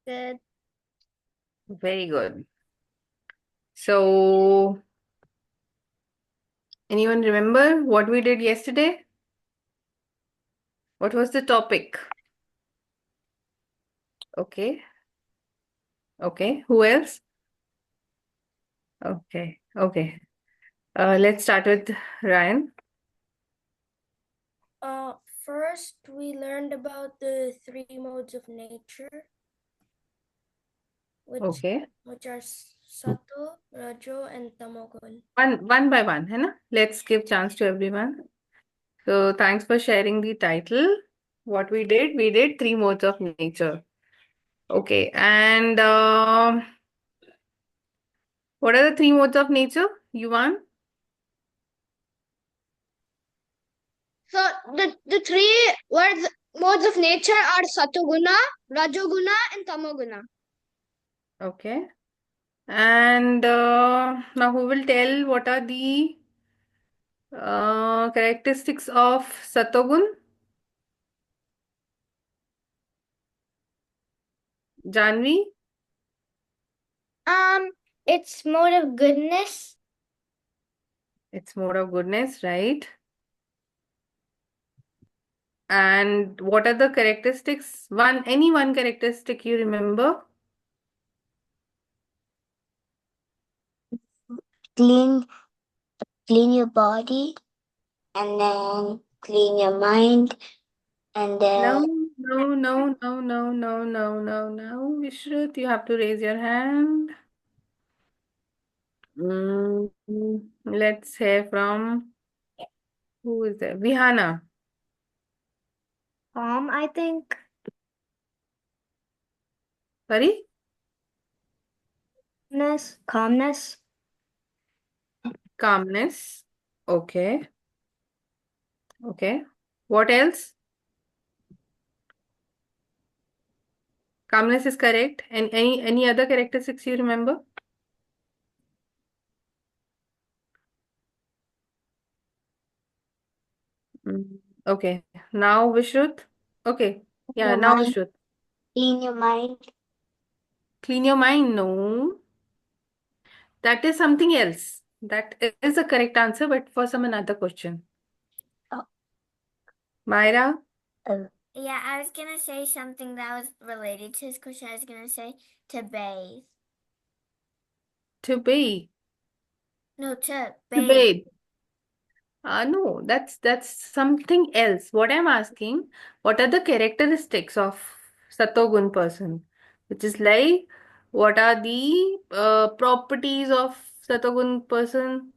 Good. Very good. So, anyone remember what we did yesterday? What was the topic? Okay. Okay. Who else? Okay. Okay. Let's start with Ryan. Uh, First we learned about the three modes of nature, which Okay. which are Sato, Rajo, and Tamogun. One by one, है ना? Let's give chance to everyone. So, thanks for sharing the title. What we did three modes of nature. Okay. And what are the three modes of nature? Yuvan? So the three words modes of nature are Satoguna, Rajoguna, and Tamoguna. Okay. And now who will tell what are the characteristics of Satogun? Janvi? It's mode of goodness. It's more of goodness, right? And what are the characteristics? Any one characteristic you remember? Clean your body, and then clean your mind, and No, then no, no, no, no, no, no, no, no. Vishruth, you have to raise your hand. Let's hear from who is there? Vihana. calm, I think. Sorry? Calmness. Calmness. Okay. Okay. What else? Calmness is correct. And any other characteristics you remember? Okay. Now Vishruth. Okay. Yeah, Your now mind. Vishruth. Clean your mind. Clean your mind. No. That is something else. That is the correct answer, but for some another question. Oh. Myra, Yeah, I was gonna say something that was related to his question. I was gonna say to bathe. to be. No, to To bathe. bathe. No, that's something else. What I'm asking, what are the characteristics of Satogun person? Which is like, what are the properties of Satogun person?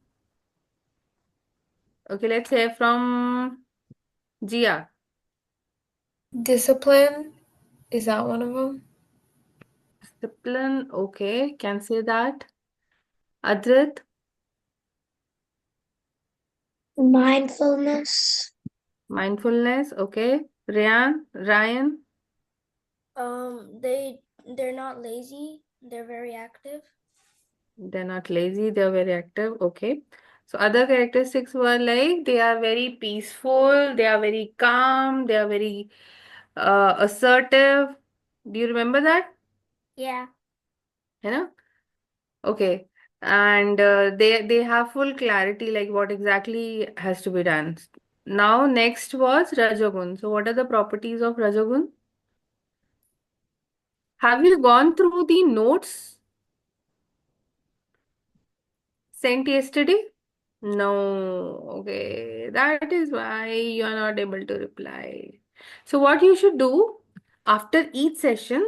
Okay, let's hear from Jia. Discipline, is that one of them? Discipline, okay, can say that. Adrit, Mindfulness. mindfulness, okay. Ryan, They're not lazy. They're very active. they're not lazy, they're very active, okay. So other characteristics were like they are very peaceful, they are very calm, they are very assertive. Do you remember that? Yeah. You know? Okay. And they have full clarity like what exactly has to be done. Now next was Rajogun. So what are the properties of Rajogun? Have you gone through the notes sent yesterday? No. Okay. That is why you are not able to reply. So what you should do after each session,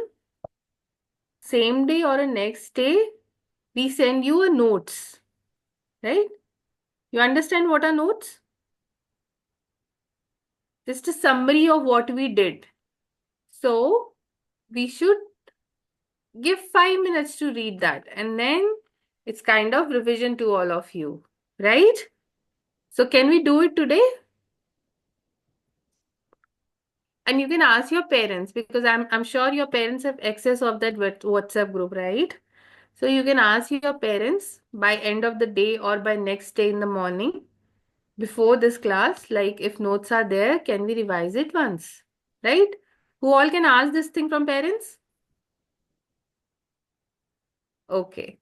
same day or a next day, we send you a notes, right? You understand what are notes? Just a summary of what we did. So we should give 5 minutes to read that, and then it's kind of revision to all of you, right? So can we do it today? And you can ask your parents because I'm sure your parents have access of that WhatsApp group, right? So you can ask your parents by end of the day or by next day in the morning before this class, like if notes are there, can we revise it once? Right? Who all can ask this thing from parents? Okay.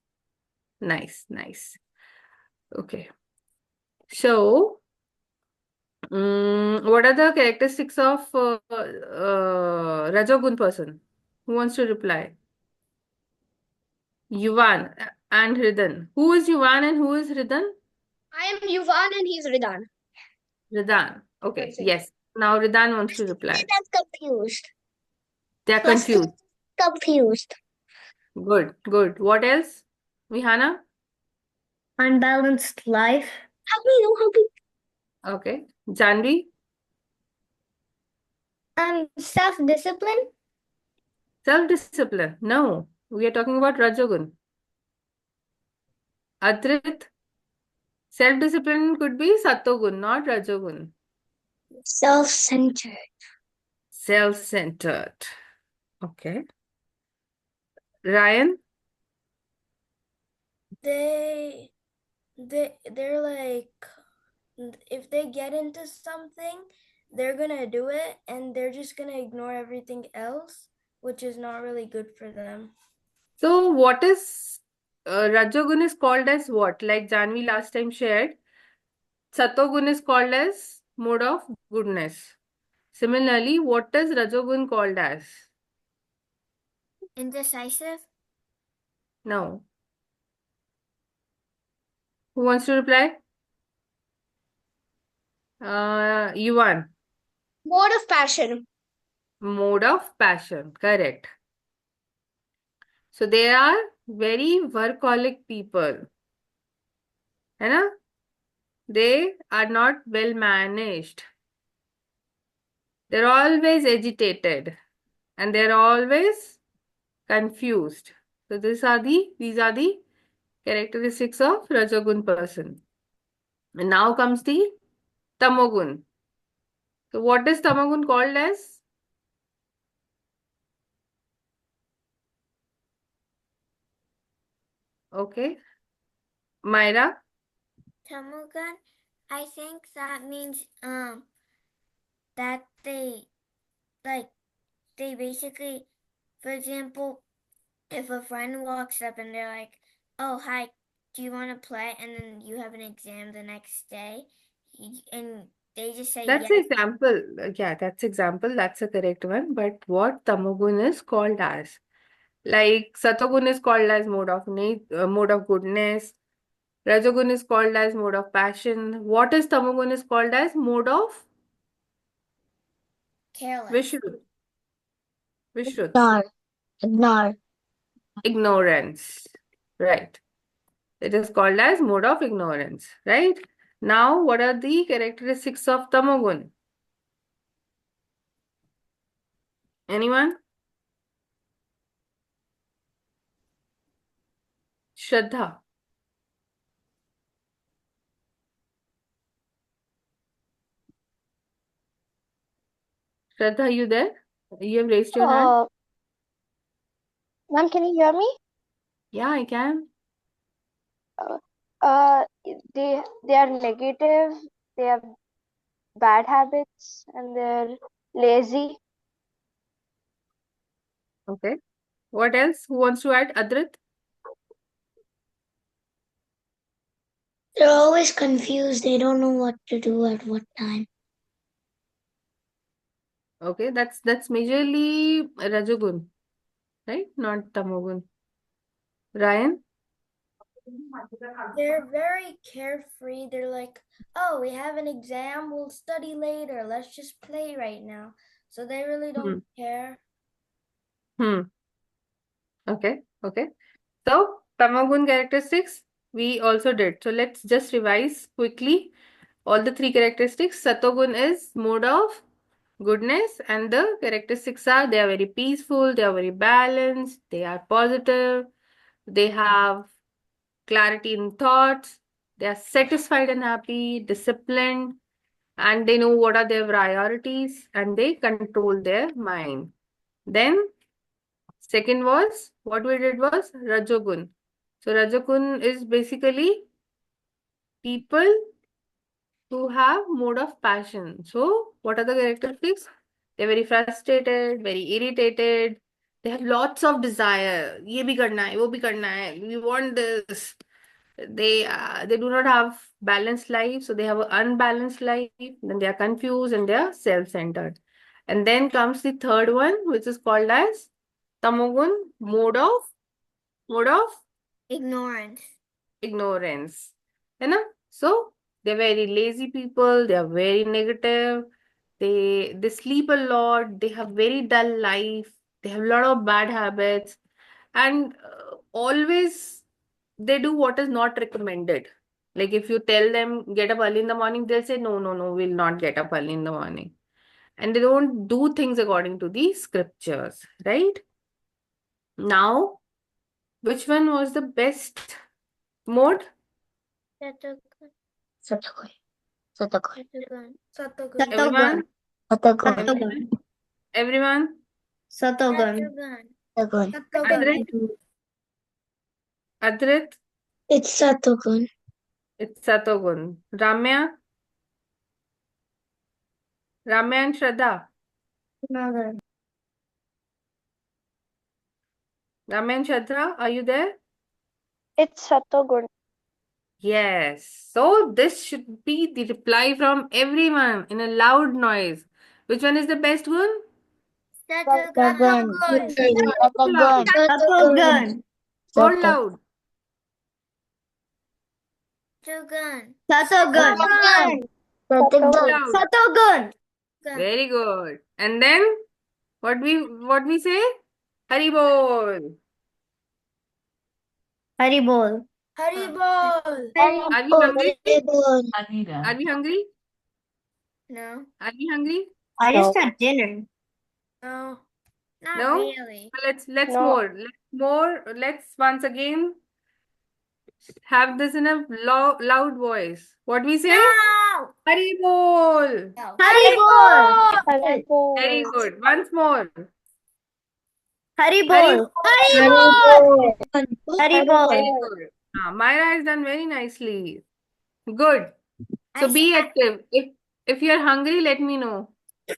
Nice, nice. Okay. So, what are the characteristics of Rajogun person? Who wants to reply? Yuvan and Hridan. Who is Yuvan and who is Hridan? I am Yuvan and he's Ridan. Ridan. Okay, That's it. yes. Now Ridan wants to reply. That's confused. They are confused. Confused. Good, good. What else? Vihana? Unbalanced life. Happy. Okay. Janvi? Self-discipline. Self-discipline. No, we are talking about Rajogun. Adrit? Self-discipline could be Satogun, not Rajogun. Self-centered. Self-centered. Okay. Ryan? They're like, if they get into something, they're gonna do it and they're just gonna ignore everything else, which is not really good for them. So what is Rajogun is called as what? Like Janvi last time shared, Satogun is called as mode of goodness. Similarly, what is Rajogun called as? Indecisive. No. Who wants to reply? Yuvan. Mode of passion. Mode of passion. Correct. So they are very workaholic people. है ना? They are not well managed. They're always agitated and they're always confused. So these are the characteristics of Rajogun person. And now comes the Tamogun. So what is Tamogun called as? Okay. Myra? Tamugan. I think that means that they basically, for example, if a friend walks up and they're like, "Oh, hi, do you want to play?" and then you have an exam the next day, and they just say That's yes. example. Yeah, that's example. That's a correct one. But what Tamogun is called as? Like Satogun is called as mode of goodness. Rajogun is called as mode of passion. What is Tamogun is called as mode of Careless. Vishrut. Vishrut. Ignore. Ignorance. Right. It is called as mode of ignorance. Right. Now, what are the characteristics of Tamogun? Anyone? Shraddha. Shraddha, you there? You have raised your hand? Ma'am, can you hear me? Yeah, I can. They are negative. They have bad habits and they're lazy. Okay. What else? Who wants to add? Adrit? They're always confused. They don't know what to do at what time. Okay, that's majorly Rajogun, right? Not Tamogun. Ryan? They're very carefree. They're like, "Oh, we have an exam, we'll study later. Let's just play right now." So they really don't care. Hmm. Okay, okay. So, Tamagun characteristics, we also did. So, let's just revise quickly all the three characteristics. Satogun is mode of goodness, and the characteristics are they are very peaceful, they are very balanced, they are positive, they have clarity in thoughts, they are satisfied and happy, disciplined, and they know what are their priorities and they control their mind. Then second was, what we did was Rajogun. So Rajogun is basically people who have mode of passion. So what are the characteristics? They're very frustrated, very irritated. They have lots of desire. ये भी करना है, वो भी करना है. We want this. They do not have balanced life, so they have an unbalanced life. Then they are confused and they are self-centered. And then comes the third one, which is called as tamogun, mode of Ignorance. ignorance. है ना? So they're very lazy people. They are very negative. They sleep a lot. They have very dull life. They have a lot of bad habits, and always they do what is not recommended. Like if you tell them get up early in the morning, they'll say no, no, no, we'll not get up early in the morning, and they don't do things according to the scriptures, right? Now, which one was the best mode? Satogun. Satogun. Satogun. Satogun. Everyone, Satogun. everyone. Satogun. Satogun. Adrit, Adrit, It's Satogun. it's Satogun. Ramya and Shraddha. Ramya and Shraddha, are you there? It's Satogun. Yes. So this should be the reply from everyone in a loud noise. Which one is the best one? Satogun. Loud. Satogun. More loud. Satogun. Satogun. Loud. Satogun. Very good. And then what we say? Haribol. Haribol. Haribol. Are we hungry? Haribol. Are we hungry? No. Are we hungry? I just had dinner. No. Not No? really. Let's No. more. Let's once again have this in a loud voice. What we say? No. Haribol. No. Haribol. Very good. Once more. Haribol. Haribol. Haribol. Very good. Myra has done very nicely. Good. So I be said- active. If you're hungry, let me know.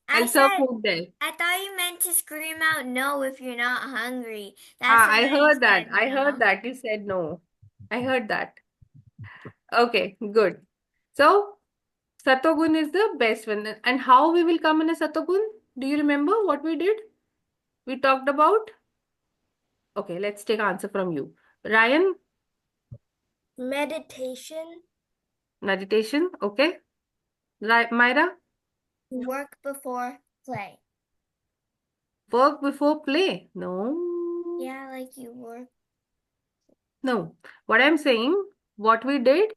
I I'll serve said, food there. I thought you meant to scream out no if you're not hungry. That's I why heard that. said I no. heard that. You said no. I heard that. Okay, good. So, Satogun is the best one. And how we will come in a Satogun? Do you remember what we did? We talked about? Okay, let's take answer from you. Ryan, Meditation. meditation. Okay. Myra, Work before play. work before play. No. Yeah, like you work. No. What I'm saying, what we did,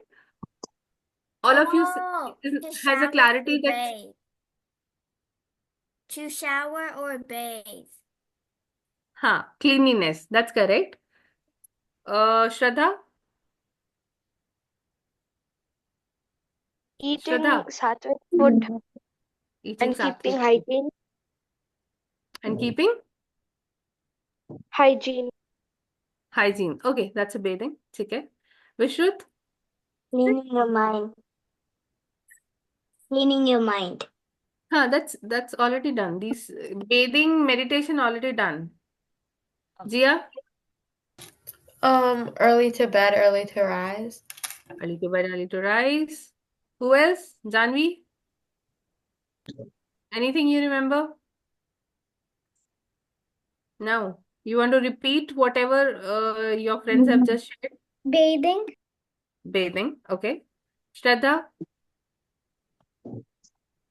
all of you Oh, to has shower a clarity or that bathe. To shower or bathe. cleanliness. That's correct. Shraddha, Eating Shraddha, sattvic food eating and keeping sattvic food. hygiene. And keeping Hygiene. hygiene. Okay, that's a bathing. Okay. Vishruth, Cleaning your mind. Cleaning your mind. that's already done. These bathing, meditation already done. Jia, Early to bed, early to rise. early to bed, early to rise. Who else? Janvi? Anything you remember? No. You want to repeat whatever your friends have just shared? Bathing. Bathing. Okay. Shraddha,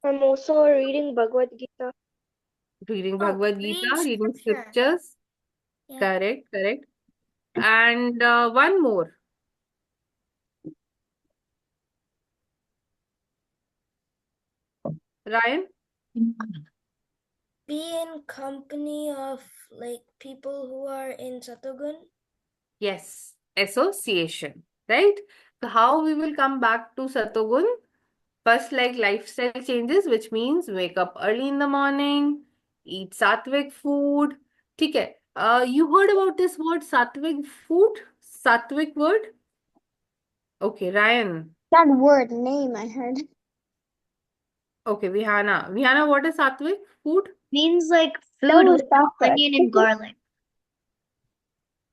I'm also reading Bhagavad Gita. reading Oh, Bhagavad reading Gita, reading scripture. scriptures. Yeah. Correct. And one more. Ryan? Be in company of like people who are in Satogun. Yes, association, right? So how we will come back to Satogun? First, like lifestyle changes, which means wake up early in the morning, eat sattvic food. ठीक है. You heard about this word sattvic food? Sattvic word? Okay, Ryan. That word name I heard. Okay, Vihana. Vihana, what is sattvic food? Means like food with onion and garlic.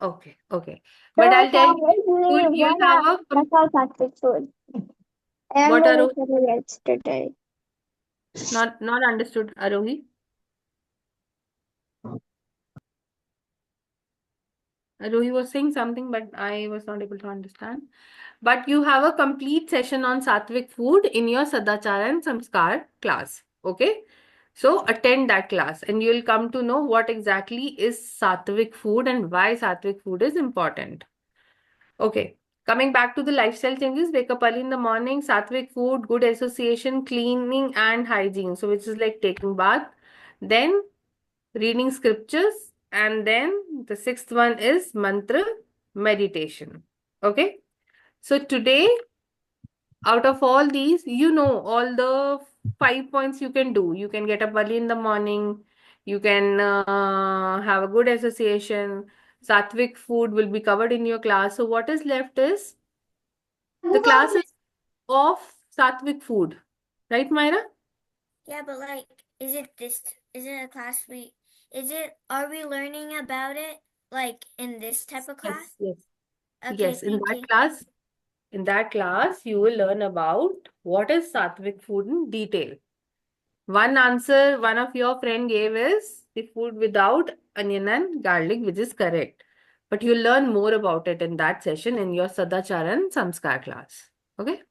Okay, okay. But I'll tell you, you'll have a That's all sattvic food. I am what going Arohi? to tell you yesterday. Not understood, Arohi. Arohi was saying something, but I was not able to understand. But you have a complete session on Sattvic food in your Sadachara and Samskar class. Okay? So attend that class and you'll come to know what exactly is Sattvic food and why Sattvic food is important. Okay. Coming back to the lifestyle changes, wake up early in the morning, Sattvic food, good association, cleaning and hygiene. So which is like taking bath. Then reading scriptures. And then the sixth one is mantra meditation. Okay. So today, out of all these, you know all the 5 points you can do. You can get up early in the morning. You can have a good association. Sattvic food will be covered in your class. So what is left is the class is of Sattvic food. Right, Myra? Yeah, but like, is it a class are we learning about it like in this type of class? Yes. Okay, Yes, thank you. in that class, you will learn about what is Sattvic food in detail. One answer one of your friend gave is the food without onion and garlic, which is correct. But you'll learn more about it in that session in your Sadachara and Samskar class. Okay?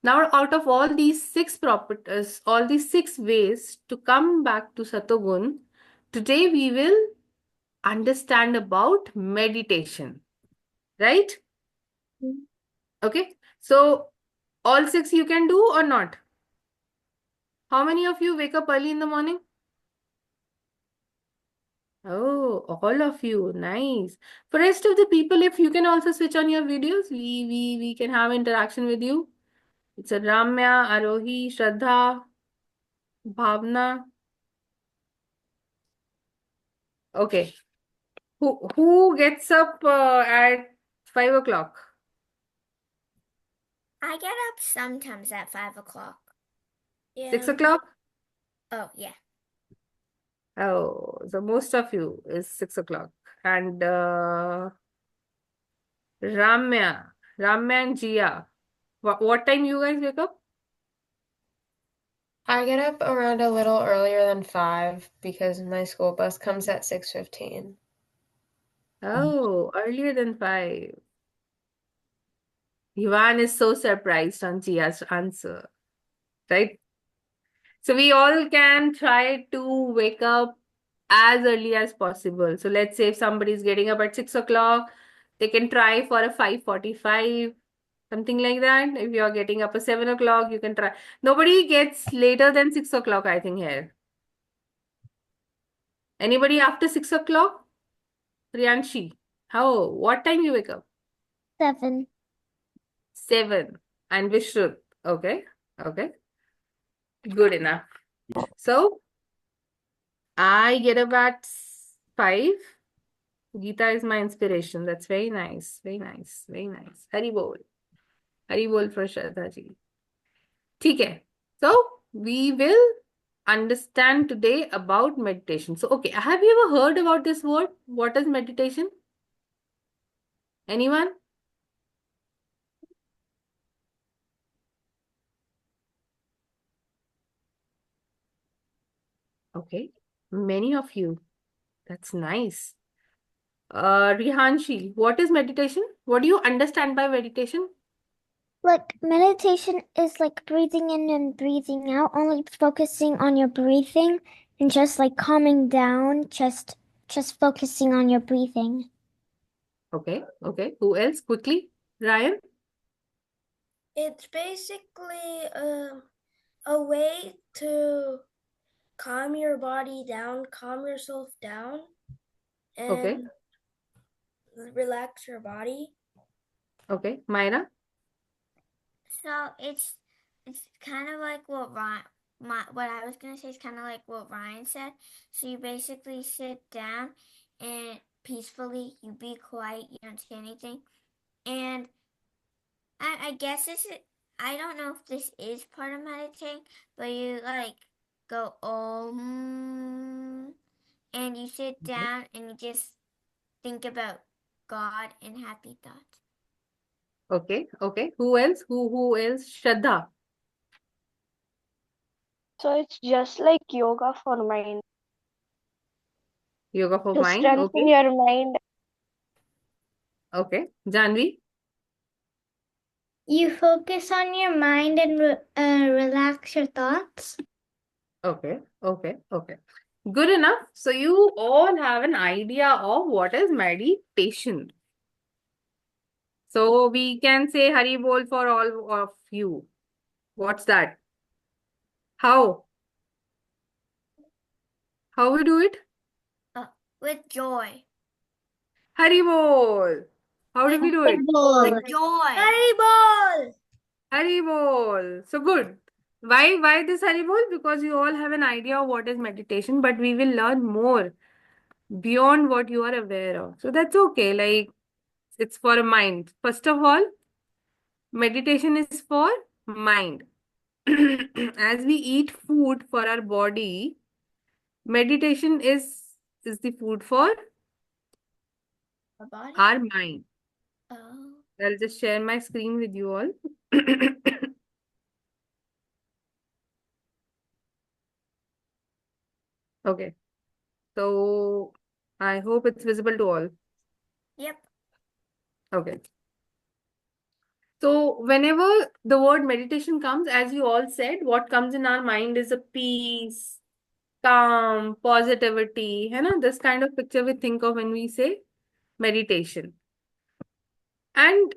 Now, out of all these six properties, all these six ways to come back to Satogun, today we will understand about meditation. Right? Okay. So, all six you can do or not? How many of you wake up early in the morning? Oh, all of you. Nice. For rest of the people, if you can also switch on your videos, we can have interaction with you. It's a Ramya, Arohi, Shraddha, Bhavna. Okay. Who gets up at 5 o'clock? I get up sometimes at 5 o'clock. 6 o'clock? Oh, yeah. Oh, so most of you is 6 o'clock. And Ramya and Jia. What time you guys wake up? I get up around a little earlier than 5 because my school bus comes at 6:15. Oh, earlier than 5. Ivan is so surprised on Jia's answer, right? So we all can try to wake up as early as possible. So let's say if somebody is getting up at 6 o'clock, they can try for a 5:45, something like that. If you're getting up at 7 o'clock, you can try. Nobody gets later than 6 o'clock, I think, here. Anybody after 6 o'clock? Rianshi, what time you wake up? 7. 7. And Vishrut, okay, okay, good enough. So I get up at 5. Geeta is my inspiration. That's very nice. Very nice. Very nice. Hari bol. Hari bol for Shraddha ji. ठीक है. So we will understand today about meditation. So okay, have you ever heard about this word? What is meditation? Anyone? Okay, many of you. That's nice. Rihanshi, what is meditation? What do you understand by meditation? Like meditation is like breathing in and breathing out, only focusing on your breathing and just like calming down, just focusing on your breathing. Okay, okay. Who else? Quickly, Ryan? It's basically a way to calm your body down, calm yourself down, Okay, and relax your body. okay. Myra? So it's kind of like what what I was gonna say is kind of like what Ryan said. So you basically sit down and peacefully, you be quiet, you don't say anything, and I guess I don't know if this is part of meditating, but you like go and you sit down and you just think about God and happy thoughts. Okay, okay. Who else? Who else? Shraddha. So it's just like yoga for mind. Yoga for To mind. strengthen Okay, your mind. okay. Janvi. You focus on your mind and relax your thoughts. Okay, okay, okay. Good enough. So you all have an idea of what is meditation. So we can say Hari Bol for all of you. What's that? How? How we do it? With joy. Hari Bol. How do we do it? With joy. Haribol! Hari Bol. So good. Why this Hari Bol? Because you all have an idea of what is meditation, but we will learn more beyond what you are aware of. So that's okay. Like it's for a mind. First of all, meditation is for mind. As we eat food for our body, meditation is the food for Our body. our mind. Oh. I'll just share my screen with you all. Okay. So I hope it's visible to all. Yep. Okay. So whenever the word meditation comes, as you all said, what comes in our mind is a peace, calm, positivity, you know, this kind of picture we think of when we say meditation. And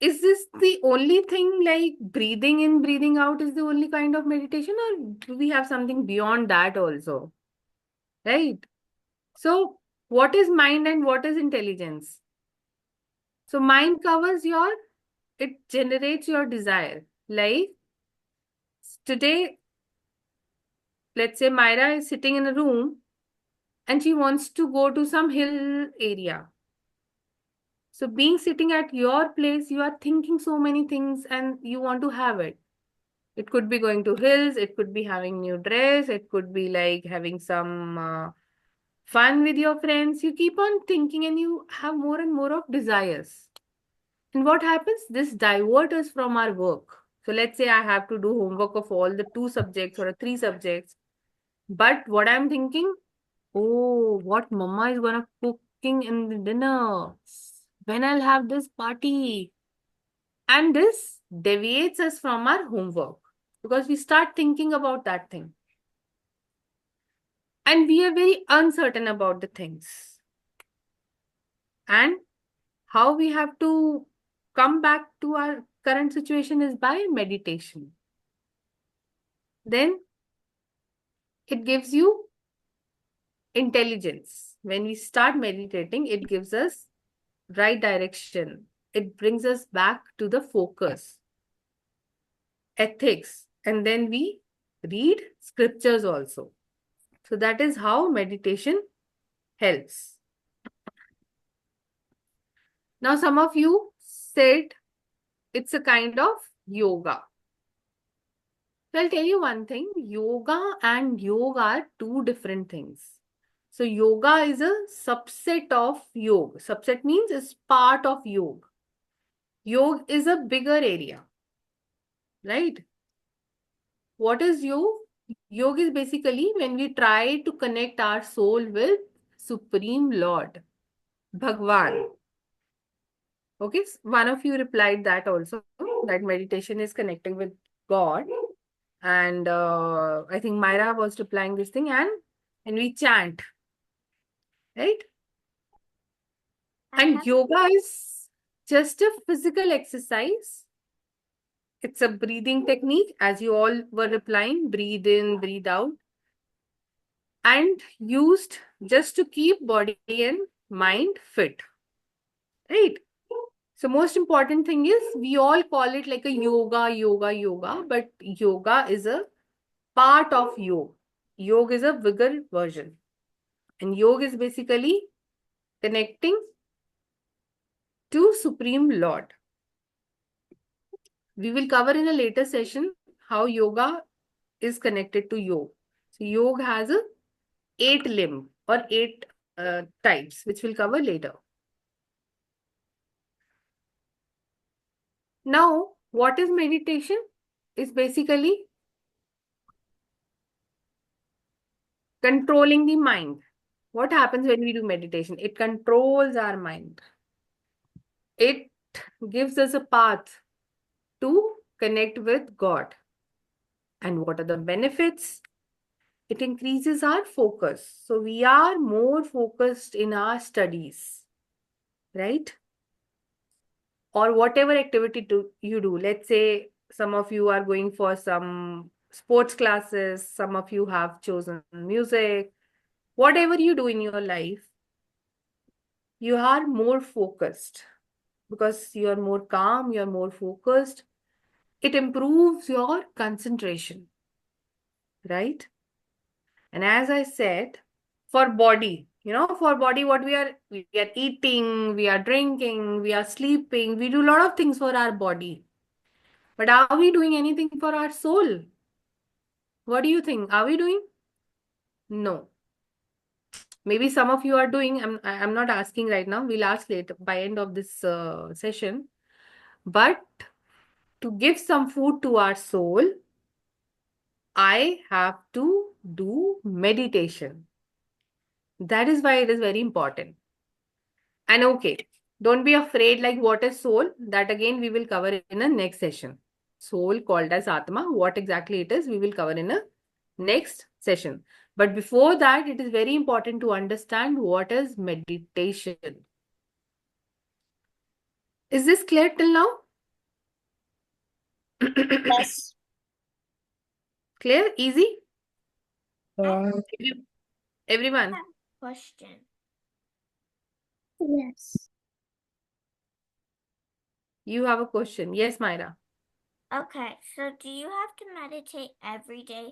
is this the only thing, like breathing in, breathing out is the only kind of meditation, or do we have something beyond that also? Right? So what is mind and what is intelligence? So mind covers it generates your desire. Like today, let's say Myra is sitting in a room and she wants to go to some hill area. So being sitting at your place, you are thinking so many things and you want to have it. It could be going to hills, it could be having new dress, it could be like having some fun with your friends. You keep on thinking and you have more and more of desires. And what happens? This diverts us from our work. So let's say I have to do homework of all the 2 subjects or 3 subjects. But what I'm thinking, oh, what mama is gonna cooking in the dinner? When I'll have this party? And this deviates us from our homework because we start thinking about that thing. And we are very uncertain about the things. And how we have to come back to our current situation is by meditation. Then it gives you intelligence. When we start meditating, it gives us right direction. It brings us back to the focus, ethics, and then we read scriptures also. So that is how meditation helps. Now, some of you said it's a kind of yoga. So I'll tell you one thing, yoga and yoga are 2 different things. So yoga is a subset of yoga. Subset means it's part of yoga. Yoga is a bigger area, right? What is yoga? Yoga is basically when we try to connect our soul with Supreme Lord, Bhagwan. Okay, one of you replied that also, that meditation is connecting with God. And I think Myra was replying this thing, and we chant, right? And yoga is just a physical exercise. It's a breathing technique, as you all were replying, breathe in, breathe out, and used just to keep body and mind fit, right? So most important thing is we all call it like a yoga, but yoga is a part of yoga. Yoga is a bigger version. And yoga is basically connecting to Supreme Lord. We will cover in a later session how yoga is connected to yoga. So yoga has a 8 limb or 8 types, which we'll cover later. Now, what is meditation? Is basically controlling the mind. What happens when we do meditation? It controls our mind. It gives us a path to connect with God. And what are the benefits? It increases our focus. So we are more focused in our studies, right? Or whatever activity you do. Let's say some of you are going for some sports classes, some of you have chosen music. Whatever you do in your life, you are more focused because you are more calm, you are more focused. It improves your concentration, right? And as I said, for body, for body, what we are eating, we are drinking, we are sleeping, we do a lot of things for our body. But are we doing anything for our soul? What do you think? Are we doing? No. Maybe some of you are doing. I'm not asking right now. We'll ask later by end of this session. But to give some food to our soul, I have to do meditation. That is why it is very important. And okay, don't be afraid like what is soul? That again we will cover in a next session. Soul called as Atma. What exactly it is, we will cover in a next session. But before that, it is very important to understand what is meditation. Is this clear till now? Yes. Clear? Easy? I Everyone? have a question. Yes. You have a question. Yes, Myra. Okay, so do you have to meditate every day?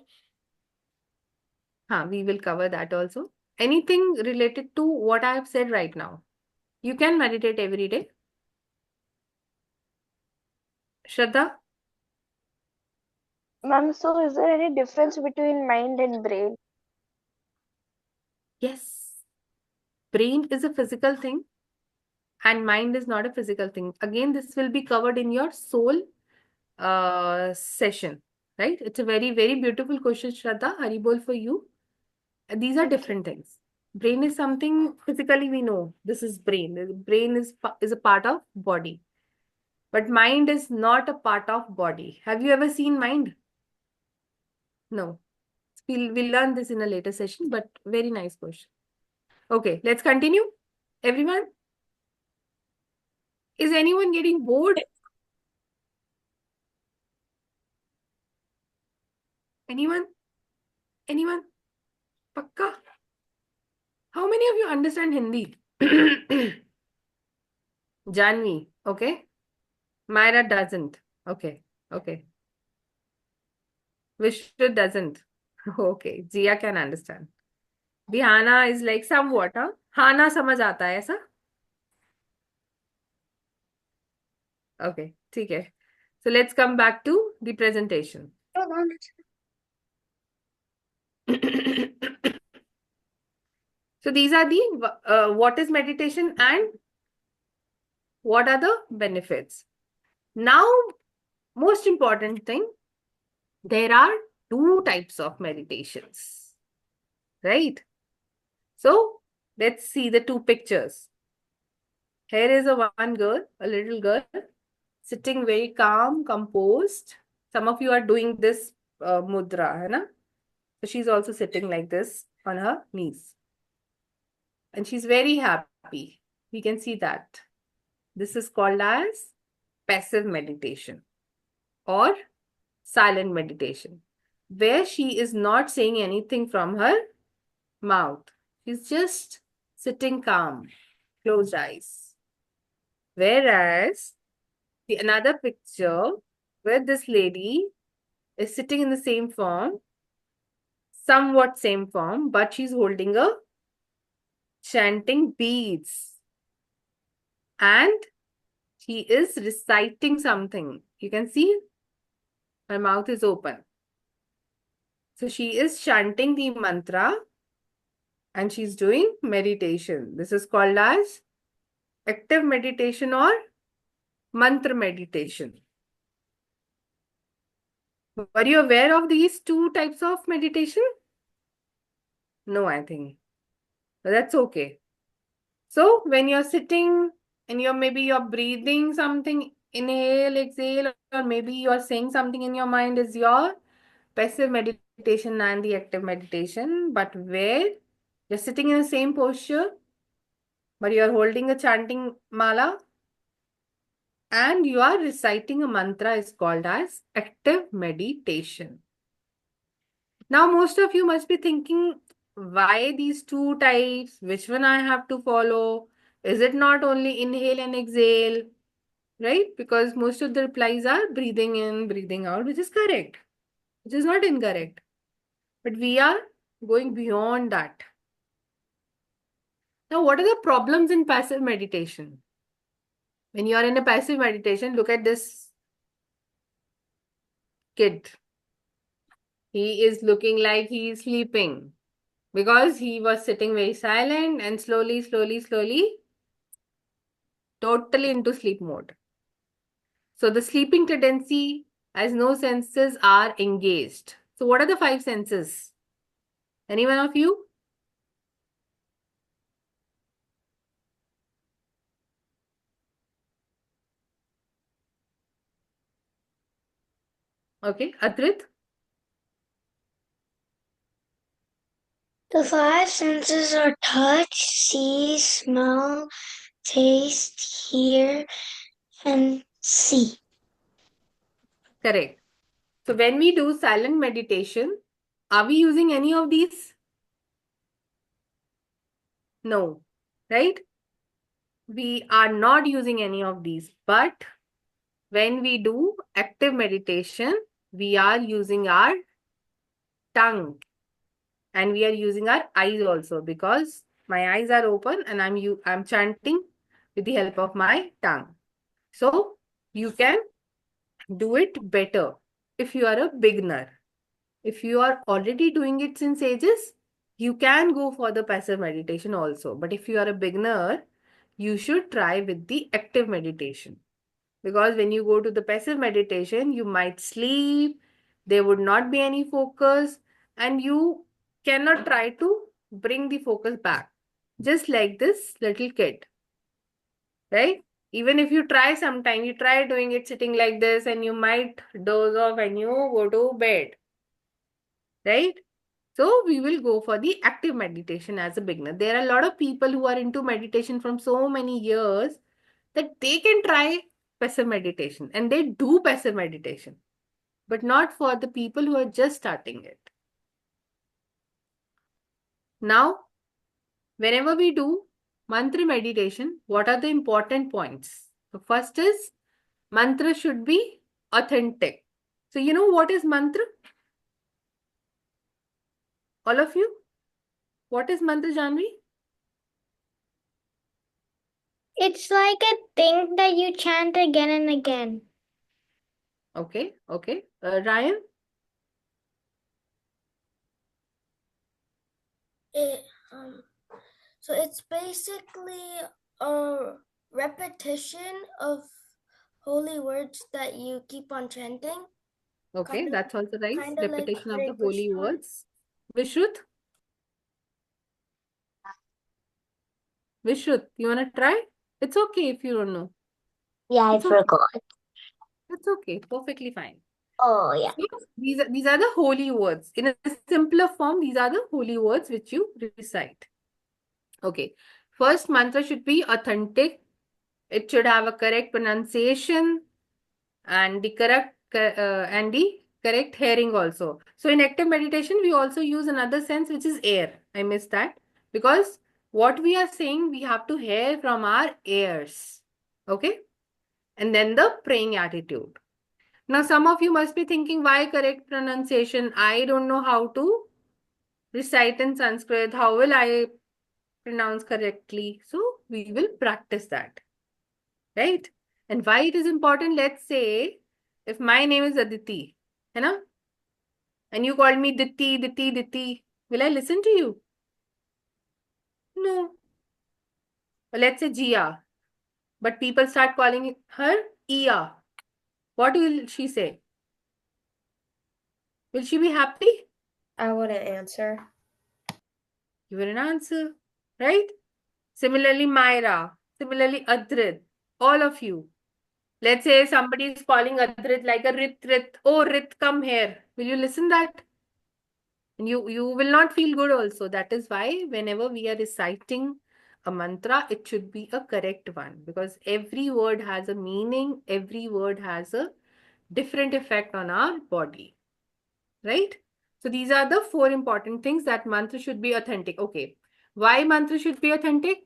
We will cover that also. Anything related to what I have said right now. You can meditate every day. Shraddha? Ma'am, so is there any difference between mind and brain? Yes. Brain is a physical thing and mind is not a physical thing. Again, this will be covered in your soul session, right? It's a very, very beautiful question, Shraddha. Haribol for you. These are different things. Brain is something physically we know. This is brain. The brain is a part of body. But mind is not a part of body. Have you ever seen mind? No. We'll learn this in a later session, but very nice question. Okay, let's continue. Everyone? Is anyone getting bored? Anyone? Anyone? Pakka? How many of you understand Hindi? Janvi, okay. Myra doesn't. Okay, okay. Vishnu doesn't. Okay, Jia can understand. Dhyana is like somewhat, huh? Hana समझ आता है ऐसा? Okay, ठीक है. So let's come back to the presentation. So these are the what is meditation and what are the benefits. Now, most important thing, there are two types of meditations, right? So let's see the two pictures. Here is one girl, a little girl, sitting very calm, composed. Some of you are doing this mudra, hai na? So she's also sitting like this on her knees. And she's very happy. We can see that. This is called as passive meditation or silent meditation, where she is not saying anything from her mouth. She's just sitting calm, closed eyes. Whereas the another picture where this lady is sitting in the same form, somewhat same form, but she's holding a chanting beads. And she is reciting something. You can see her mouth is open. So she is chanting the mantra and she's doing meditation. This is called as active meditation or mantra meditation. Were you aware of these two types of meditation? No, I think. But that's okay. So when you're sitting and you're breathing something, inhale, exhale, or maybe you're saying something in your mind is your passive meditation and the active meditation, but where you're sitting in the same posture, but you're holding a chanting mala and you are reciting a mantra is called as active meditation. Now, most of you must be thinking, why these two types? Which one I have to follow? Is it not only inhale and exhale? Right? Because most of the replies are breathing in, breathing out, which is correct, which is not incorrect. But we are going beyond that. Now, what are the problems in passive meditation? When you are in a passive meditation, look at this kid. He is looking like he is sleeping because he was sitting very silent and slowly, totally into sleep mode. So the sleeping tendency as no senses are engaged. So what are the 5 senses? Any one of you? Okay, Adrit? The 5 senses are touch, see, smell, taste, hear, and see. Correct. So when we do silent meditation, are we using any of these? No, right? We are not using any of these. But when we do active meditation, we are using our tongue and we are using our eyes also, because my eyes are open and I'm chanting with the help of my tongue. So you can do it better if you are a beginner. If you are already doing it since ages, you can go for the passive meditation also. But if you are a beginner, you should try with the active meditation. Because when you go to the passive meditation, you might sleep, there would not be any focus, and you cannot try to bring the focus back. Just like this little kid, right? Even if you try sometime, you try doing it sitting like this, and you might doze off and you go to bed, right? So we will go for the active meditation as a beginner. There are a lot of people who are into meditation from so many years that they can try passive meditation and they do passive meditation, but not for the people who are just starting it. Now, whenever we do mantra meditation, what are the important points? The first is mantra should be authentic. So you know what is mantra? All of you? What is mantra, Janvi? It's like a thing that you chant again and again. Okay. Ryan? It so it's basically a repetition of holy words that you keep on chanting. Okay, Kind of, that's also right. kind of like Repetition of Hare the holy Krishna. words. Vishruth? Vishruth, you wanna try? It's okay if you don't know. Yeah, It's okay. forgot. That's okay. Perfectly fine. Oh, yeah. So these are the holy words. In a simpler form, these are the holy words which you recite. Okay. First mantra should be authentic. It should have a correct pronunciation and the correct hearing also. So in active meditation, we also use another sense which is air. I missed that because what we are saying, we have to hear from our ears. Okay. And then the praying attitude. Now, some of you must be thinking, why correct pronunciation? I don't know how to recite in Sanskrit. How will I pronounce correctly? So, we will practice that, right? And why it is important, let's say, if my name is Aditi, you know, and you called me Diti, will I listen to you? No. Or let's say Jia, but people start calling her Iya. What will she say? Will she be happy? I wouldn't answer. You wouldn't answer, right? Similarly, Myra. Similarly, Adrit. All of you. Let's say somebody is calling Adrit like a Rit Rit. Oh, Rit, come here. Will you listen that? And you will not feel good also. That is why whenever we are reciting a mantra, it should be a correct one, because every word has a meaning, every word has a different effect on our body, right? So these are the 4 important things that mantra should be authentic. Okay. Why mantra should be authentic?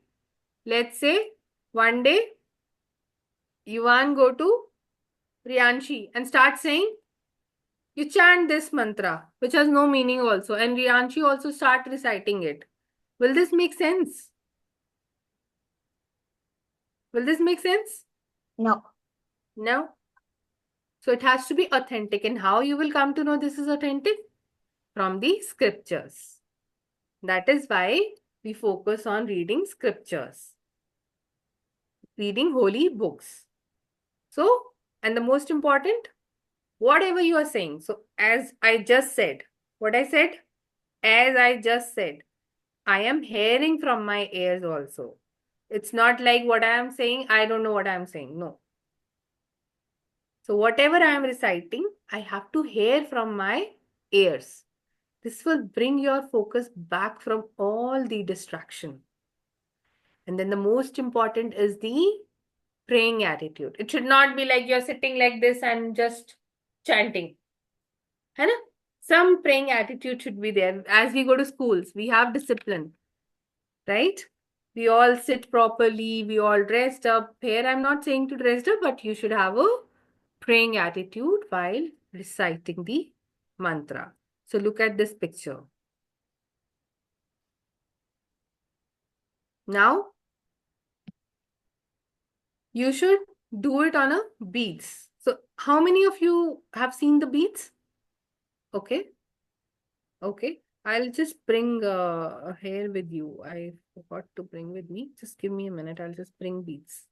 Let's say one day Yuvan go to Rianshi and start saying, you chant this mantra, which has no meaning also, and Rianshi also start reciting it. Will this make sense? Will this make sense? No. No. So it has to be authentic. And how you will come to know this is authentic? From the scriptures. That is why we focus on reading scriptures, reading holy books. So, and the most important, whatever you are saying. So, as I just said, what I said? As I just said, I am hearing from my ears also. It's not like what I am saying, I don't know what I am saying. No. So, whatever I am reciting, I have to hear from my ears. This will bring your focus back from all the distraction. And then the most important is the praying attitude. It should not be like you're sitting like this and just chanting. Hai na? Some praying attitude should be there. As we go to schools, we have discipline, right? We all sit properly, we all dressed up. Here, I'm not saying to dress up, but you should have a praying attitude while reciting the mantra. So look at this picture. Now, you should do it on a beads. So how many of you have seen the beads? Okay. Okay. I'll just bring a hair with you. I forgot to bring with me. Just give me a minute. I'll just bring beads.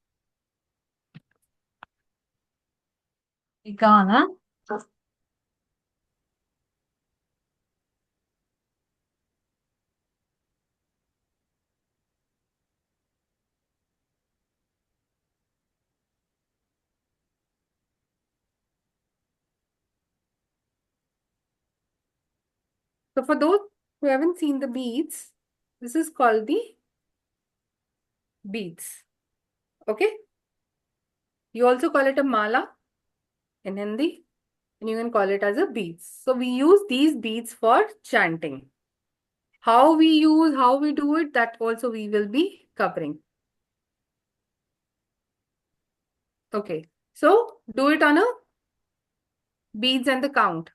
Gana. So for those who haven't seen the beads, this is called the beads. Okay. You also call it a mala in Hindi, and you can call it as a beads. So we use these beads for chanting. How we use, how we do it, that also we will be covering. Okay. So do it on a beads and the count.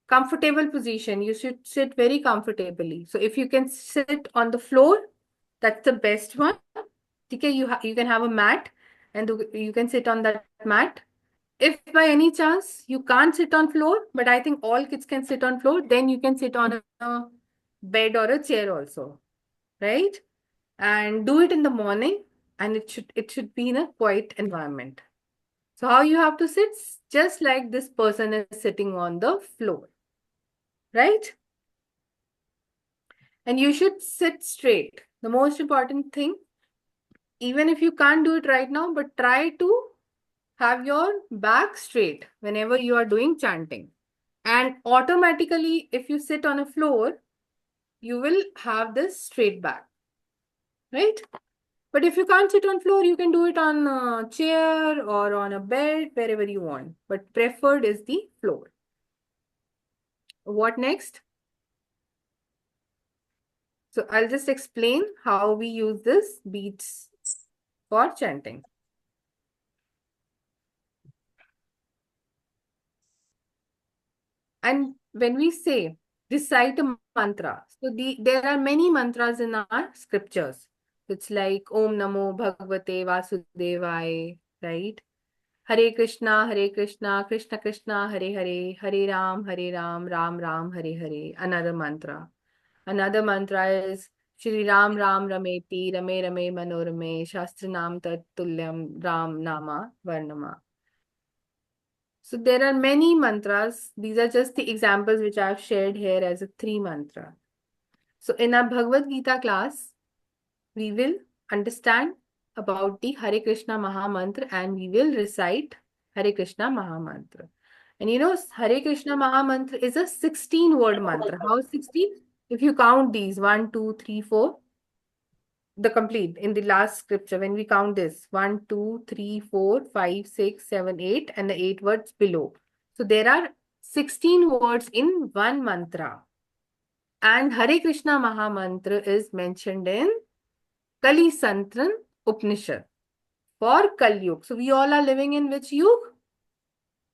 Comfortable position. You should sit very comfortably. So if you can sit on the floor, that's the best one. Okay, you can have a mat and you can sit on that mat. If by any chance you can't sit on floor, but I think all kids can sit on floor, then you can sit on a bed or a chair also, right? And do it in the morning, and it should be in a quiet environment. So how you have to sit? Just like this person is sitting on the floor, right? And you should sit straight. The most important thing, even if you can't do it right now, but try to have your back straight whenever you are doing chanting. And automatically, if you sit on a floor, you will have this straight back, right? But if you can't sit on floor, you can do it on a chair or on a bed, wherever you want. But preferred is the floor. What next? So I'll just explain how we use this beads for chanting. And when we say recite a mantra, so there are many mantras in our scriptures. It's like Om Namo Bhagavate Vasudevaya, right? Hare Krishna, Krishna Krishna, Hare Hare, Hare Ram, Ram Ram, Hare Hare. Another mantra. Another mantra is Shri Ram Ram Rameti, Rame Rame Manorame, Shastranam Tat Tulyam Ram Nama Varnama. So there are many mantras. These are just the examples which I have shared here as a 3 mantra. So in our Bhagavad Gita class, we will understand about the Hare Krishna Maha Mantra and we will recite Hare Krishna Maha Mantra. And you know, Hare Krishna Maha Mantra is a 16-word mantra. How 16? If you count these 1, 2, 3, 4, the complete in the last scripture, when we count this 1, 2, 3, 4, 5, 6, 7, 8, and the 8 words below. So there are 16 words in one mantra. And Hare Krishna Maha Mantra is mentioned in Kali Santran Upanishad for Kali Yuga. So we all are living in which Yuga?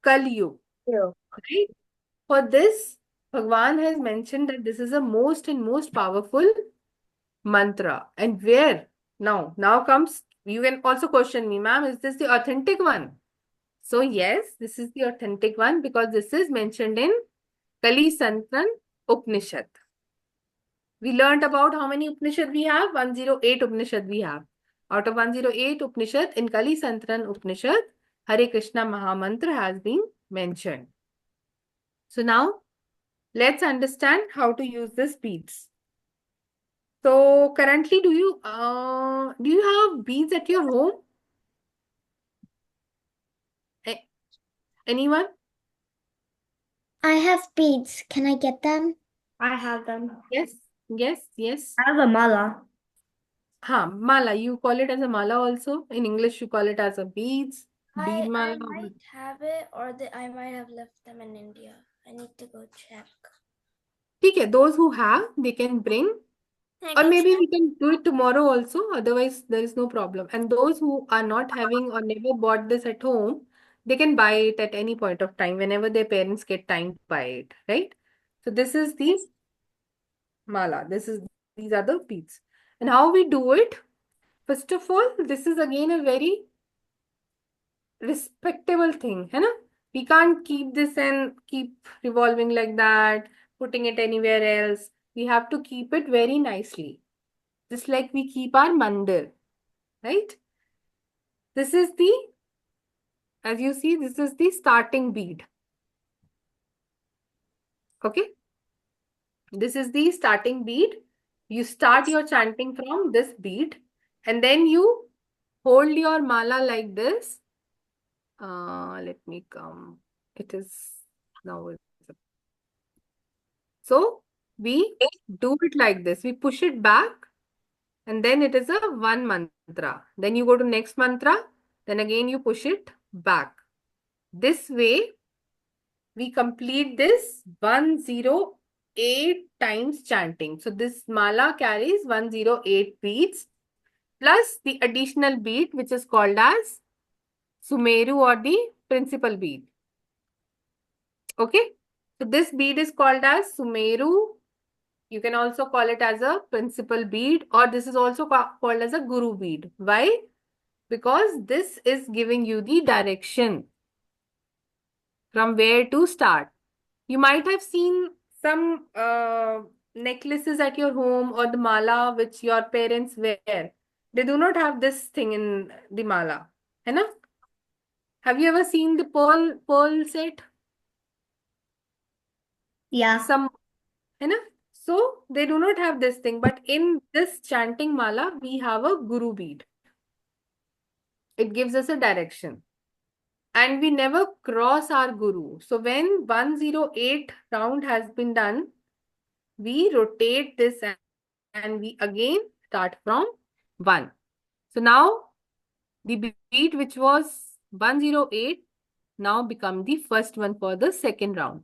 Kali Yuga. Right? For this, Bhagwan has mentioned that this is the most and most powerful mantra. And where? Now comes, you can also question me, ma'am, is this the authentic one? So yes, this is the authentic one because this is mentioned in Kali Santran Upanishad. We learned about how many Upanishad we have? 108 Upanishad we have. Out of 108 Upanishad, in Kali Santran Upanishad, Hare Krishna Maha Mantra has been mentioned. So now, let's understand how to use this beads. So currently, do you have beads at your home? Anyone? I have beads. Can I get them? I have them. Yes. I have a mala. Mala. You call it as a mala also. In English, you call it as a beads. Bead I mala. might have it, or I might have left them in India. I need to go check. Okay, those who have, they can bring. Or maybe we can do it tomorrow also. Otherwise, there is no problem. And those who are not having or never bought this at home, they can buy it at any point of time whenever their parents get time to buy it, right? So this is the mala. These are the beads. And how we do it? First of all, this is again a very respectable thing, है ना? We can't keep this and keep revolving like that, putting it anywhere else. We have to keep it very nicely. Just like we keep our mandir, right? This is the, as you see, this is the starting bead. Okay? This is the starting bead. You start your chanting from this bead and then you hold your mala like this. Let me come. It is now. So we do it like this. We push it back and then it is a one mantra. Then you go to next mantra. Then again you push it back. This way we complete this 108 times chanting. So this mala carries 108 beads plus the additional bead which is called as Sumeru or the principal bead. Okay. So this bead is called as Sumeru. You can also call it as a principal bead or this is also called as a Guru bead. Why? Because this is giving you the direction from where to start. You might have seen some necklaces at your home or the mala which your parents wear. They do not have this thing in the mala. है ना? Have you ever seen the pearl set? Yeah. Some, है ना? So they do not have this thing. But in this chanting mala, we have a Guru bead. It gives us a direction. And we never cross our Guru. So when 108 round has been done, we rotate this and we again start from 1. So now the beat which was 108 now become the first one for the second round.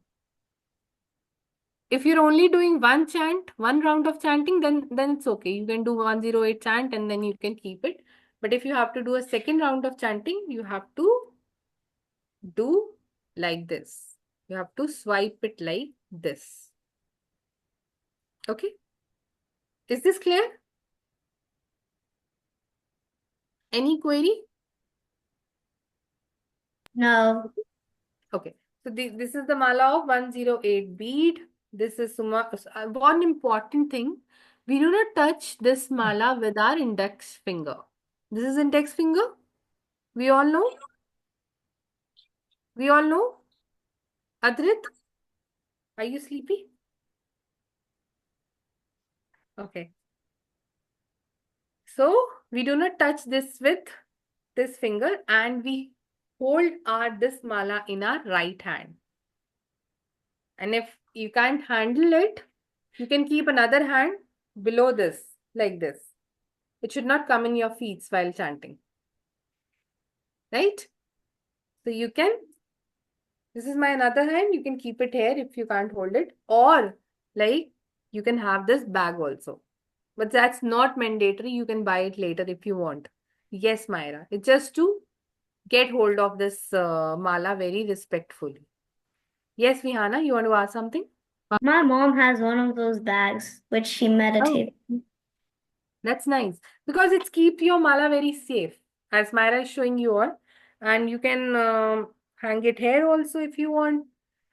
If you're only doing one chant, one round of chanting, then it's okay. You can do 108 chant and then you can keep it. But if you have to do a second round of chanting, you have to do like this. You have to swipe it like this. Okay? Is this clear? Any query? No. Okay. So this is the mala of 108 bead. This is one important thing. We do not touch this mala with our index finger. This is index finger. We all know? We all know? Adrit, are you sleepy? Okay. So we do not touch this with this finger and we hold this mala in our right hand. And if you can't handle it, you can keep another hand below this, like this. It should not come in your feet while chanting. Right? So you can, this is my another hand, you can keep it here if you can't hold it. Or like you can have this bag also. But that's not mandatory. You can buy it later if you want. Yes, Myra. It's just to get hold of this mala very respectfully. Yes, Vihana, you want to ask something? My mom has one of those bags which she meditates. That's nice because it's keep your mala very safe, as Myra is showing you all, and you can hang it here also if you want,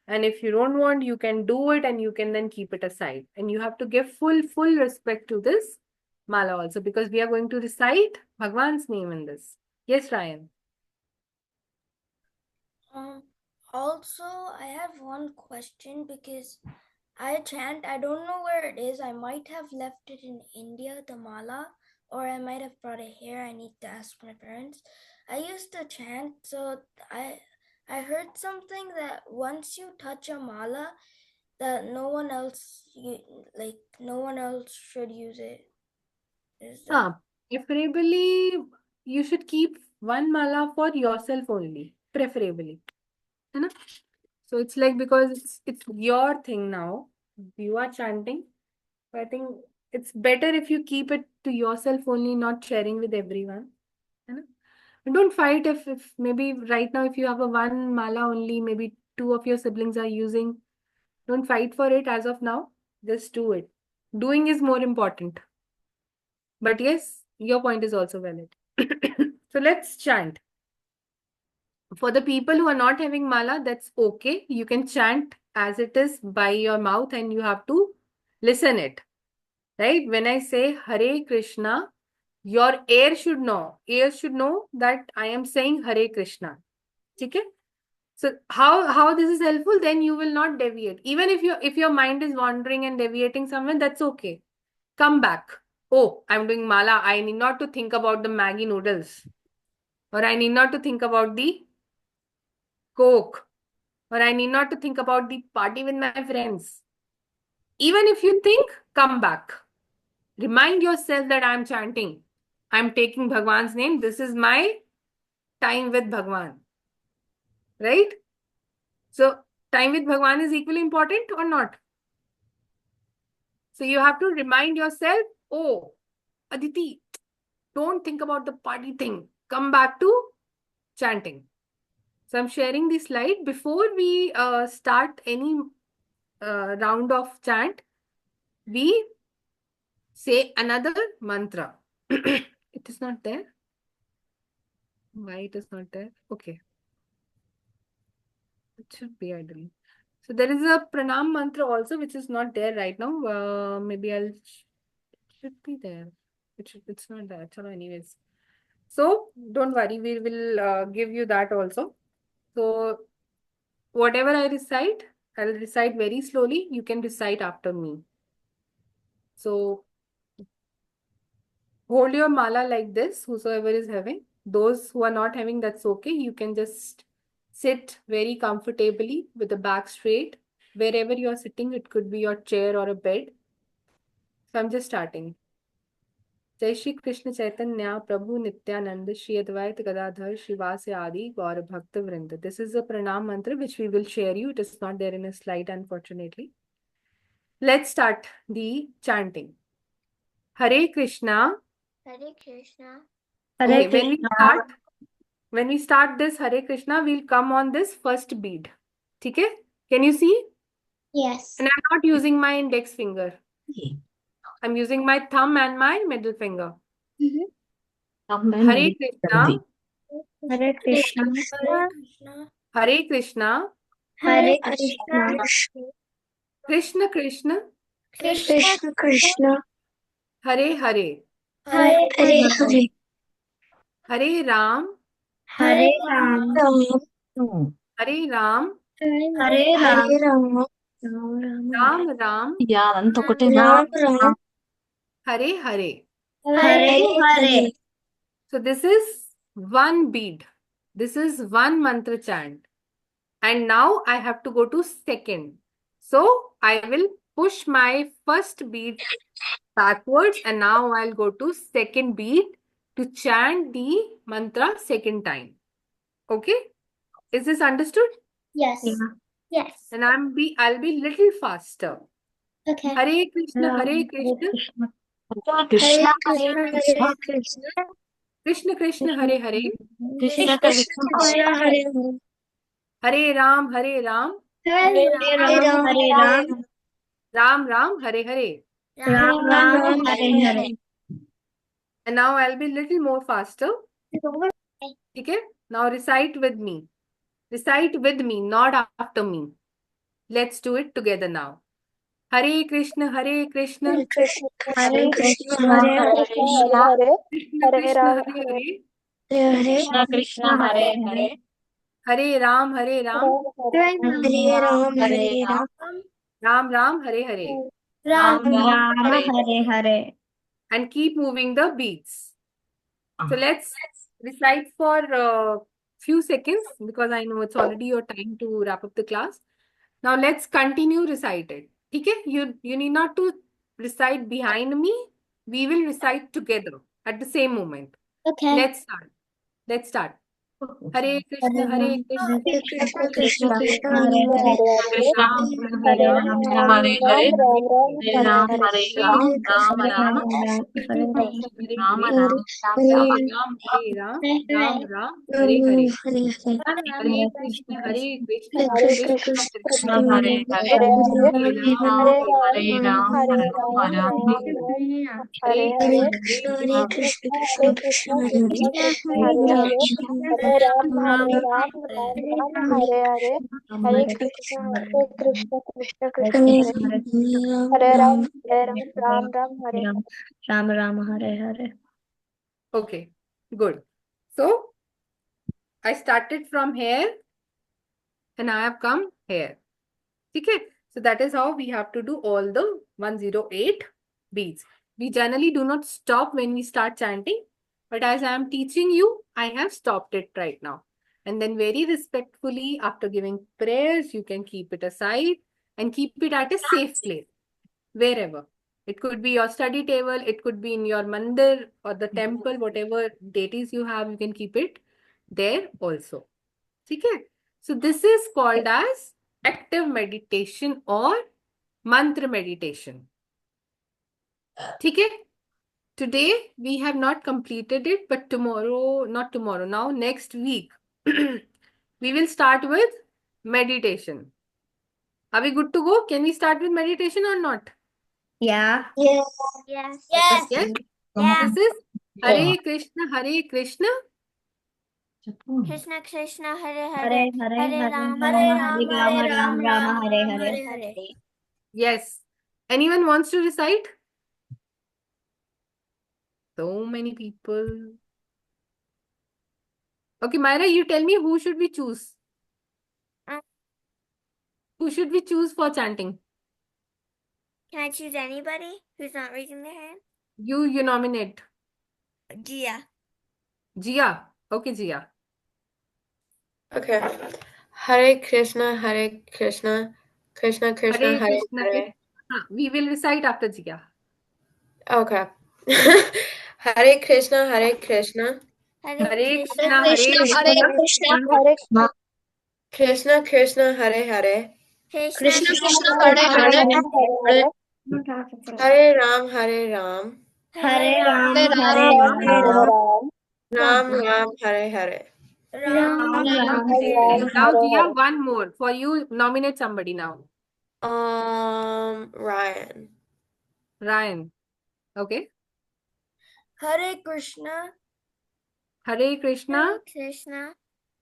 and if you don't want, you can do it and you can then keep it aside. And you have to give full respect to this mala also because we are going to recite Bhagwan's name in this. Yes, Ryan. Also, I have one question because I chant. I don't know where it is. I might have left it in India, the mala, or I might have brought it here. I need to ask my parents. I used to chant, so I heard something that once you touch a mala, that no one else should use it. Is that Preferably, you should keep one mala for yourself only, preferably. है ना? So it's like because it's your thing now. You are chanting. So I think it's better if you keep it to yourself only, not sharing with everyone. है ना? And don't fight if maybe right now if you have a one mala only, maybe two of your siblings are using. Don't fight for it as of now. Just do it. Doing is more important. But yes, your point is also valid. So let's chant. For the people who are not having mala, that's okay. You can chant as it is by your mouth and you have to listen it. Right? When I say Hare Krishna, your ears should know that I am saying Hare Krishna. Okay? So how this is helpful, then you will not deviate. Even if your mind is wandering and deviating somewhere, that's okay. Come back. Oh, I'm doing mala. I need not to think about the Maggi noodles. Or I need not to think about the Coke. Or I need not to think about the party with my friends. Even if you think, come back. Remind yourself that I'm chanting. I'm taking Bhagwan's name. This is my time with Bhagwan. Right? So, time with Bhagwan is equally important or not? So, you have to remind yourself, oh, Aditi, don't think about the party thing. Come back to chanting. So, I'm sharing the slide. Before we start any round of chant, we say another mantra. It is not there. Why it is not there? Okay. It should be ideally. So there is a pranam mantra also, which is not there right now. Maybe should be there. It's not there. So anyways. So don't worry, we will give you that also. So whatever I recite, I'll recite very slowly. You can recite after me. So hold your mala like this, whosoever is having. Those who are not having, that's okay. You can just sit very comfortably with the back straight. Wherever you are sitting, it could be your chair or a bed. So I'm just starting. Jai Shri Krishna Chaitanya Prabhu Nityananda Shri Advaita Gadadhar Shivasya Adi Gaur Bhakta Vrinda. This is a pranam mantra which we will share you. It is not there in a slide, unfortunately. Let's start the chanting. Hare Krishna. Hare Krishna. Okay, when we start this Hare Krishna, we'll come on this first bead. Okay? Can you see? Yes. And I'm not using my index finger. I'm using my thumb and my middle finger. Hare Krishna. Hare Krishna. Hare Krishna. Hare Krishna. Hare Krishna. Krishna Krishna. Krishna Krishna. Hare Hare. Hare Hare. Hare Ram. Hare Ram. Hare Ram. Hare Ram. Ram Ram, Hare Hare. Hare Hare. So this is one bead. This is one mantra chant. And now I have to go to second. So I will push my first bead backwards and now I'll go to second beat to chant the mantra second time. Okay? Is this understood? Yes. Yeah. Yes. And I'll be little faster. Okay. Hare Krishna, Hare Krishna, Krishna. Krishna Krishna, Hare Hare, Krishna Krishna. Hare Ram, Hare Ram, Hare Ram. Hare Ram. Ram Ram, Hare Hare. Ram Ram. Hare Hare. And now I'll be little more faster. Okay? Now recite with me. Recite with me, not after me. Let's do it together now. Hare Krishna, Hare Krishna, Hare Krishna. Hare Krishna Krishna, Hare Krishna, Ram, Hare Hare, Krishna Krishna. Hare Hare. Hare Ram, Hare Ram, Hare Ram. Hare Ram. Ram Ram, Hare Hare. Ram Ram. Hare Hare. And keep moving the beats. So let's recite for a few seconds because I know it's already your time to wrap up the class. Now let's continue recite it. Okay? You need not to recite behind me. We will recite together at the same moment. Okay. Let's start. Let's start. Hare Krishna, Hare Krishna, Krishna Krishna. Krishna, Hare Hare. Krishna, Hare Ram. Ram. Hare Hare. Hare Ram, Hare Ram, Ram. Krishna Hare Hare. Krishna, Hare Hare, Ram Ram, Hare Ram, Ram Ram, Hare Hare. Hare Krishna, Hare Krishna, Hare Krishna Krishna, Krishna, Hare Hare Hare, Hare, Hare Ram Ram, Ram, Hare Hare Ram, Hare, Ram, Hare Hare Krishna, Hare, Hare Krishna, Hare Krishna, Krishna Krishna, Hare Hare Hare, Hare, Hare Ram, Hare Ram, Ram Ram, Hare Hare, Hare Krishna, Krishna Krishna, Hare Ram, Ram Ram, Hare Hare. Ram Ram. Hare Hare. Okay, good. So I started from here and I have come here. Okay, so that is how we have to do all the 108 beats. We generally do not stop when we start chanting, but as I am teaching you, I have stopped it right now. And then very respectfully, after giving prayers, you can keep it aside and keep it at a safe place, wherever. It could be your study table, it could be in your mandir or the temple, whatever deities you have, you can keep it there also. Okay? So this is called as active meditation or mantra meditation. Okay? Today we have not completed it, but tomorrow, not tomorrow, now next week, we will start with meditation. Are we good to go? Can we start with meditation or not? Yeah. Yes. Yes. Yes? Yeah. This is Hare Krishna, Hare Krishna, Krishna Krishna, Hare Hare Hare, Hare. Hare Ram, Hare Rama. Ram Rama. Hare Hare. Hare. Yes. Anyone wants to recite? So many people. Okay, Myra, you tell me who should we choose? Who should we choose for chanting? Can I choose anybody who's not raising their hand? You nominate. Gia. Jia. Okay, Jia. Okay. Hare Krishna, Hare Krishna, Krishna Krishna, Hare Hare Krishna. Hare. We will recite after Jia. Okay. Hare Krishna, Hare Krishna, Hare Hare Krishna, Krishna, Hare Krishna. Hare Krishna Krishna, Hare Hare, Krishna Krishna, Hare Hare Ram, Hare Ram, Hare Ram. Hare Hare Ram, Ram. Ram Ram, Hare Hare. Ram. Okay. Now, Jia, one more. For you, nominate somebody now. Ryan. Ryan. Okay. Hare Krishna, Hare Krishna. Krishna.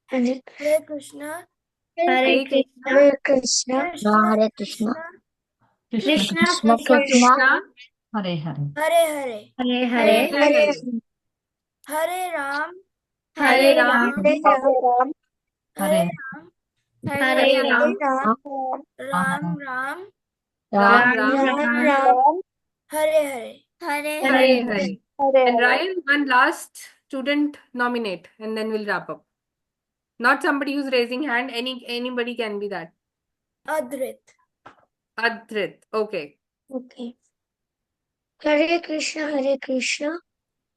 Hare Hare Krishna, Hare Krishna. Hare Krishna, Hare Krishna. Krishna Krishna. Hare Hare, Hare Hare Hare. Hare. Hare Ram, Hare Ram. Hare Ram, Hare Ram, Hare Hare Ram, Ram, Ram Ram, Ram, Ram Ram, Ram, Ram, Hare Hare. Hare Hare Hare, Hare. Hare. Hare And Hare. Ryan, one last student nominate, and then we'll wrap up. Not somebody who's raising hand. Anybody can be that. Adrit. Adrit. Okay. Okay. Hare Krishna, Hare Krishna.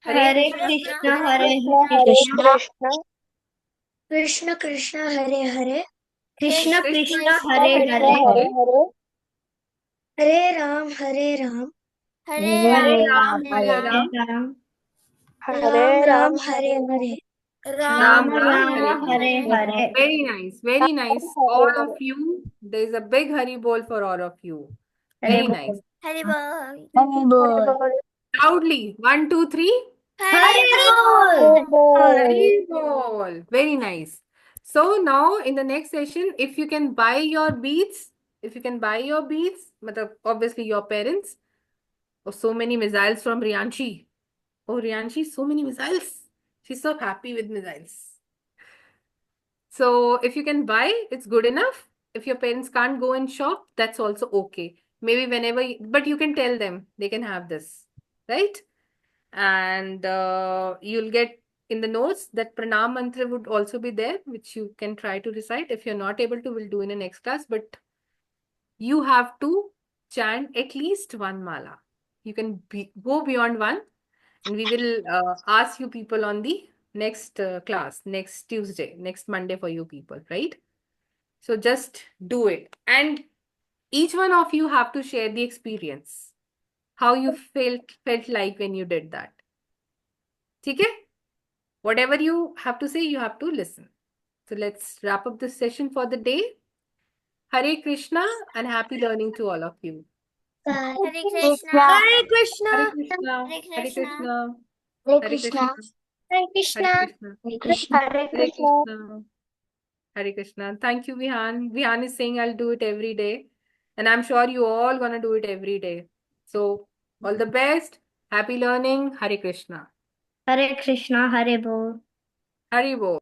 Hare Hare Krishna. Krishna, Hare Krishna, Hare Krishna, Krishna. Krishna Krishna, Hare Hare. Krishna Krishna, Krishna, Krishna, Hare Hare, Krishna, Hare, Hare. Hare Hare. Hare Ram, Hare Ram. Hare Hare Ram, Ram, Hare Hare Ram. Ram. Ram, Ram Ram, Hare Hare. Ram, Ram Ram, Hare Rama, Hare. Hare Hare. Very nice. Very nice. All of you. There's a big Hari Bol for all of you. Very Hare nice. Bol. Hare Bol. Hare Bol. Loudly. 1, 2, 3. Hare Hare Bol. Bol. Hari Bol. Very nice. So now in the next session, if you can buy your beads, matlab, obviously your parents. Oh, so many missiles from Rianshi. Oh, Rianshi, so many missiles. She's so happy with missiles. So if you can buy, it's good enough. If your parents can't go and shop, that's also okay. Maybe whenever, but you can tell them they can have this, right? And you'll get in the notes that pranam mantra would also be there, which you can try to recite. If you're not able to, we'll do in the next class. But you have to chant at least one mala. You can go beyond one, and we will ask you people on the next class, next Tuesday, next Monday for you people, right? So just do it. And each one of you have to share the experience, how you felt like when you did that. Okay? Whatever you have to say, you have to listen. So let's wrap up this session for the day. Hare Krishna and happy learning to all of you. Hare Krishna. Hare Krishna. Hare Krishna. Hare Hare Krishna. Krishna. Hare Hare Krishna. Krishna. Hare Hare Krishna. Krishna. Hare Krishna. Hare Hare Krishna. Krishna. Hare Krishna. Thank you, Vihan. Vihan is saying I'll do it every day. And I'm sure you all gonna do it every day. So all the best. Happy learning. Hare Krishna. Hare Krishna, Hare Bol. Hare Bol.